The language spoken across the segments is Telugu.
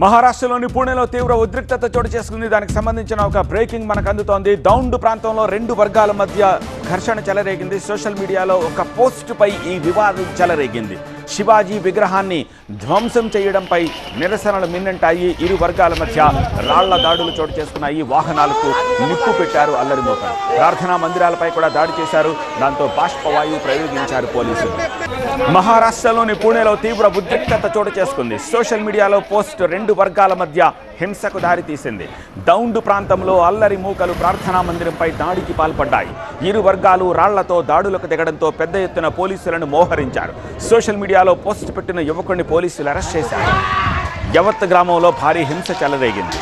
మహారాష్ట్రలోని పూణేలో తీవ్ర ఉద్రిక్తత చోటు చేసుకుంది. దానికి సంబంధించిన ఒక బ్రేకింగ్ మనకు అందుతోంది. దౌండ్ ప్రాంతంలో రెండు వర్గాల మధ్య ఘర్షణ చెలరేగింది. సోషల్ మీడియాలో ఒక పోస్టుపై ఈ వివాదం చెలరేగింది. శివాజీ విగ్రహాన్ని ధ్వంసం చేయడంపై నిరసనలు మిన్నంటాయి. ఇరు వర్గాల మధ్య రాళ్ల దాడులు చోటు చేసుకున్నాయి. వాహనాలకు నిప్పు పెట్టారు అల్లరి మోకలు. ప్రార్థనా మందిరాలపై కూడా దాడి చేశారు. దాంతో బాష్పవాయువు ప్రయోగించారు పోలీసులు. మహారాష్ట్రలోని పూణేలో తీవ్ర ఉద్రిక్తత చోటు చేసుకుంది. సోషల్ మీడియాలో పోస్ట్ రెండు వర్గాల మధ్య హింసకు దారితీసింది. దౌండ్ ప్రాంతంలో అల్లరి మూకలు ప్రార్థనా మందిరంపై దాడికి పాల్పడ్డాయి. ఇరు వర్గాలు రాళ్లతో దాడులకు దిగడంతో పెద్ద ఎత్తున పోలీసులను మోహరించారు. సోషల్ మీడియాలో పోస్ట్ పెట్టిన యువకుడిని పోలీసులు అరెస్ట్ చేశారు. యవత్ గ్రామంలో భారీ హింస చెలరేగింది.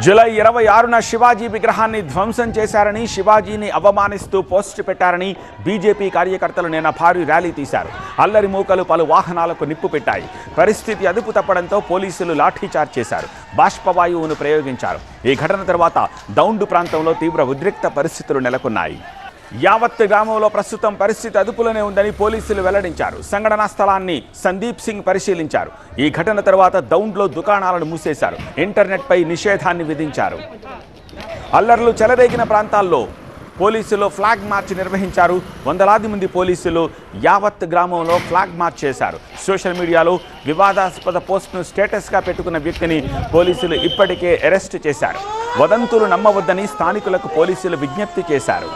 జూలై 26న శివాజీ విగ్రహాన్ని ధ్వంసం చేశారని, శివాజీని అవమానిస్తూ పోస్ట్ పెట్టారని బీజేపీ కార్యకర్తలు నిన్న భారీ ర్యాలీ తీశారు. అల్లరి మూకలు పలు వాహనాలకు నిప్పు పెట్టాయి. పరిస్థితి అదుపు తప్పడంతో పోలీసులు లాఠీచార్జ్ చేశారు. బాష్పవాయువును ప్రయోగించారు. ఈ ఘటన తర్వాత దౌండ్ ప్రాంతంలో తీవ్ర ఉద్రిక్త పరిస్థితులు నెలకొన్నాయి. యావత్ గ్రామంలో ప్రస్తుతం పరిస్థితి అదుపులోనే ఉందని పోలీసులు వెల్లడించారు. సంఘటనా స్థలాన్ని సందీప్ సింగ్ పరిశీలించారు. ఈ ఘటన తర్వాత దౌండ్లో దుకాణాలను మూసేశారు. ఇంటర్నెట్పై నిషేధాన్ని విధించారు. అల్లర్లు చెలరేగిన ప్రాంతాల్లో పోలీసులు ఫ్లాగ్ మార్చ్ నిర్వహించారు. వందలాది మంది పోలీసులు యావత్ గ్రామంలో ఫ్లాగ్ మార్చ్ చేశారు. సోషల్ మీడియాలో వివాదాస్పద పోస్ట్ను స్టేటస్గా పెట్టుకున్న వ్యక్తిని పోలీసులు ఇప్పటికే అరెస్ట్ చేశారు. వదంతులు నమ్మవద్దని స్థానికులకు పోలీసులు విజ్ఞప్తి చేశారు.